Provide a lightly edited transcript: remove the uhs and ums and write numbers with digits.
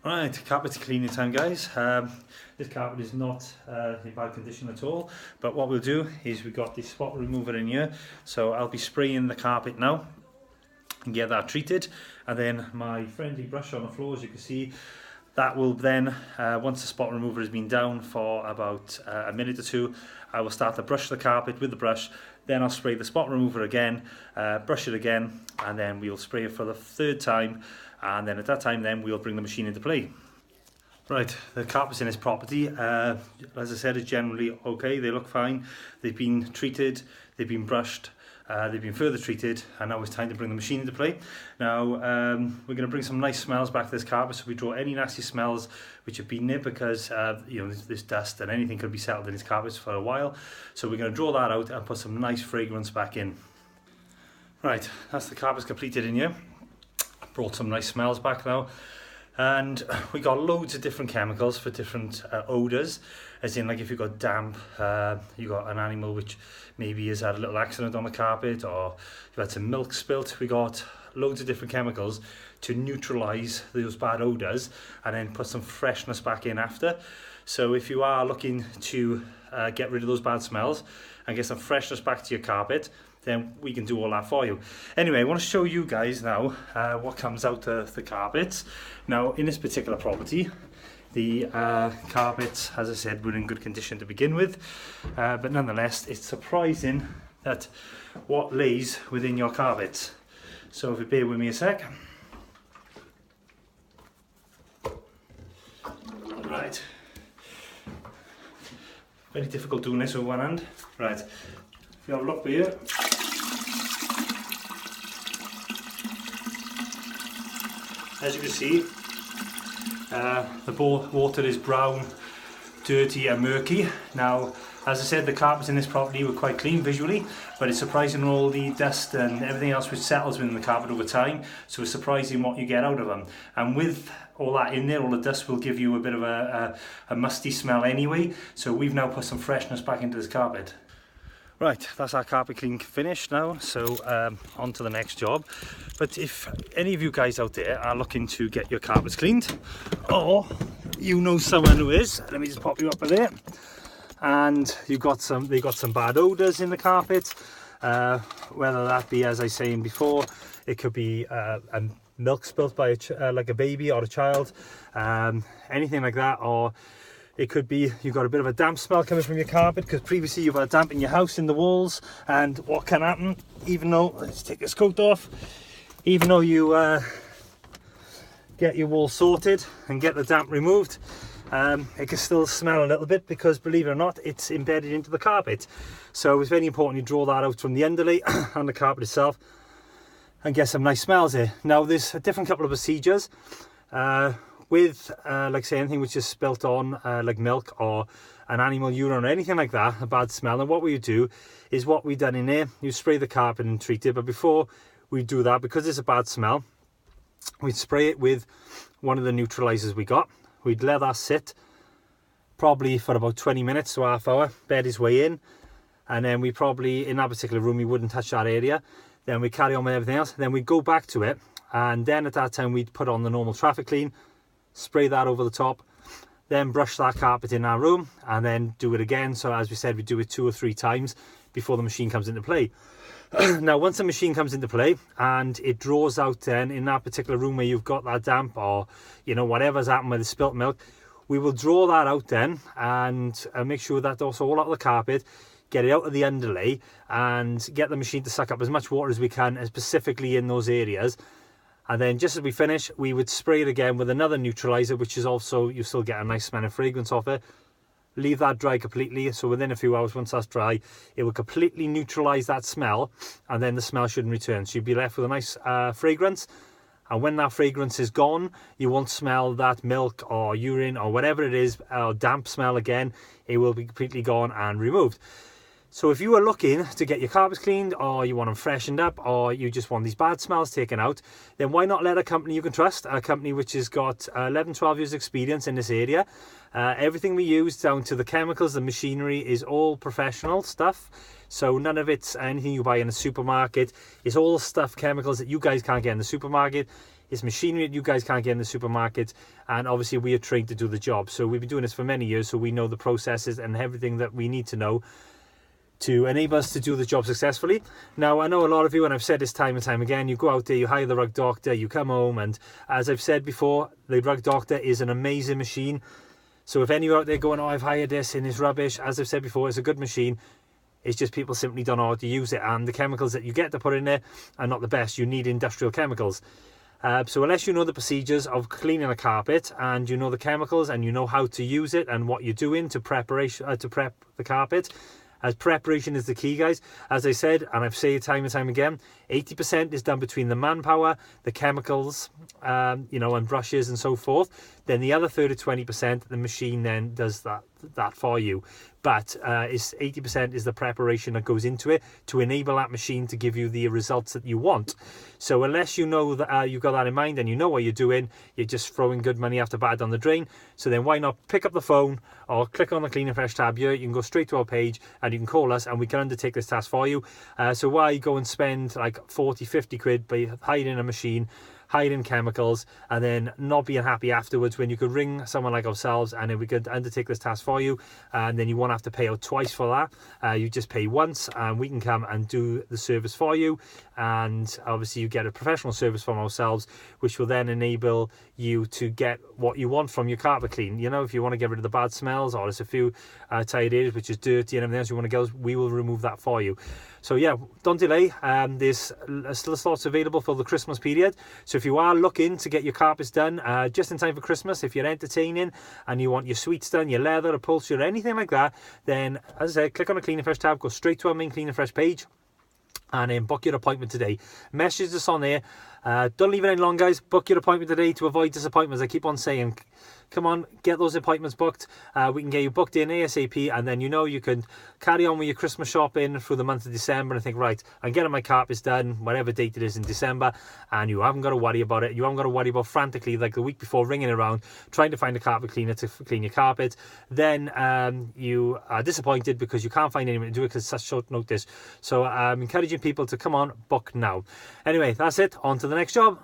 Right, carpet cleaning time, guys. This carpet is not in bad condition at all, but what we'll do is we've got this spot remover in here, so I'll be spraying the carpet now and get that treated, and then my friendly brush on the floor, as you can see, that will then, once the spot remover has been down for about a minute or two, I will start to brush the carpet with the brush, then I'll spray the spot remover again, brush it again, and then we'll spray it for the third time, and then at that time then we'll bring the machine into play. Right, the carpets in this property, as I said, is generally okay. They look fine. They've been treated, they've been brushed, they've been further treated, and now it's time to bring the machine into play. Now, we're going to bring some nice smells back to this carpet, so we draw any nasty smells which have been there because there's dust and anything could be settled in these carpets for a while. So we're going to draw that out and put some nice fragrance back in. Right, that's the carpets completed in here. Brought some nice smells back now. And we got loads of different chemicals for different odours, as in, like, if you've got damp, you've got an animal which maybe has had a little accident on the carpet, or you've had some milk spilt. We got loads of different chemicals to neutralise those bad odours and then put some freshness back in after. So if you are looking to get rid of those bad smells and get some freshness back to your carpet, then we can do all that for you. Anyway, I want to show you guys now what comes out of the carpets. Now, in this particular property, the carpets, as I said, were in good condition to begin with, but nonetheless, it's surprising that what lays within your carpets. So if you bear with me a sec. Right. Very difficult doing this with one hand. Right. If you have a look here, as you can see, the water is brown, dirty and murky. Now, as I said, the carpets in this property were quite clean visually, but it's surprising all the dust and everything else which settles within the carpet over time, so it's surprising what you get out of them. And with all that in there, all the dust will give you a bit of a musty smell anyway, so we've now put some freshness back into this carpet. Right, that's our carpet clean finished now, so on to the next job. But if any of you guys out there are looking to get your carpets cleaned, or you know someone who is, let me just pop you up there, and they got some bad odours in the carpet, whether that be, as I was saying before, it could be a milk spilt by like a baby or a child, anything like that, or it could be you've got a bit of a damp smell coming from your carpet because previously you've had damp in your house in the walls. And what can happen, even though, let's take this coat off, even though you get your wall sorted and get the damp removed, it can still smell a little bit because, believe it or not, it's embedded into the carpet. So it's very important you draw that out from the underlay on the carpet itself and get some nice smells here. Now, there's a different couple of procedures. With, like say, anything which is spilt on, like milk or an animal urine or anything like that, a bad smell, and what we do is what we done in here, you spray the carpet and treat it, but before we do that, because it's a bad smell, we'd spray it with one of the neutralizers we got. We'd let that sit probably for about 20 minutes to half hour, bed his way in, and then we probably, in that particular room, we wouldn't touch that area. Then we carry on with everything else, then we'd go back to it, and then at that time we'd put on the normal traffic clean, spray that over the top, then brush that carpet in our room, and then do it again. So as we said, we do it 2 or 3 times before the machine comes into play. Now, once the machine comes into play and it draws out, then in that particular room where you've got that damp or whatever's happened with the spilt milk, we will draw that out then and make sure that also all out of the carpet, get it out of the underlay, and get the machine to suck up as much water as we can, specifically in those areas. And then just as we finish, we would spray it again with another neutralizer, which is also, you still get a nice smell and fragrance off it. Leave that dry completely, so within a few hours, once that's dry, it will completely neutralize that smell, and then the smell shouldn't return. So you'd be left with a nice fragrance, and when that fragrance is gone, you won't smell that milk or urine or whatever it is, damp smell again. It will be completely gone and removed. So if you are looking to get your carpets cleaned, or you want them freshened up, or you just want these bad smells taken out, then why not let a company you can trust, a company which has got 11-12 years experience in this area. Everything we use, down to the chemicals, the machinery, is all professional stuff. So none of it's anything you buy in a supermarket. It's all stuff, chemicals that you guys can't get in the supermarket. It's machinery that you guys can't get in the supermarket, and obviously we are trained to do the job. So we've been doing this for many years, so we know the processes and everything that we need to know to enable us to do the job successfully. Now, I know a lot of you, and I've said this time and time again, you go out there, you hire the Rug Doctor, you come home, and as I've said before, the Rug Doctor is an amazing machine. So if any of you out there going, oh, I've hired this and it's rubbish, as I've said before, it's a good machine. It's just people simply don't know how to use it, and the chemicals that you get to put in there are not the best. You need industrial chemicals. So unless you know the procedures of cleaning a carpet, and you know the chemicals, and you know how to use it and what you're doing to prep the carpet, as preparation is the key, guys. As I said, and I've said it time and time again, 80% is done between the manpower, the chemicals, and brushes and so forth. Then the other 30 to 20%, the machine then does that for you. But it's 80% is the preparation that goes into it to enable that machine to give you the results that you want. So unless you know that you've got that in mind and you know what you're doing, you're just throwing good money after bad down the drain. So then why not pick up the phone or click on the Clean and Fresh tab here. You can go straight to our page and you can call us and we can undertake this task for you. So why go and spend like 40, 50 quid by hiring a machine, hiring chemicals, and then not being happy afterwards, when you could ring someone like ourselves and then we could undertake this task for you, and then you won't have to pay out twice for that. You just pay once and we can come and do the service for you, and obviously you get a professional service from ourselves, which will then enable you to get what you want from your carpet clean. You know, if you want to get rid of the bad smells, or there's a few tired areas which is dirty and everything else you want to go, we will remove that for you. So yeah, don't delay. There's still slots available for the Christmas period. So if you are looking to get your carpets done just in time for Christmas, if you're entertaining and you want your suites done, your leather, upholstery, or anything like that, then as I said, click on the Clean and Fresh tab, go straight to our main Clean and Fresh page, and then book your appointment today. Message us on there. Don't leave it any long, guys. Book your appointment today to avoid disappointments. I keep on saying, come on, get those appointments booked. We can get you booked in ASAP, and then you can carry on with your Christmas shopping through the month of December and think, right, I'm getting my carpets done, whatever date it is in December, and you haven't got to worry about it. You haven't got to worry about frantically, like the week before, ringing around trying to find a carpet cleaner to clean your carpet. Then you are disappointed because you can't find anyone to do it because it's such short notice. So I'm encouraging people to come on, book now. Anyway, that's it. On to the next job.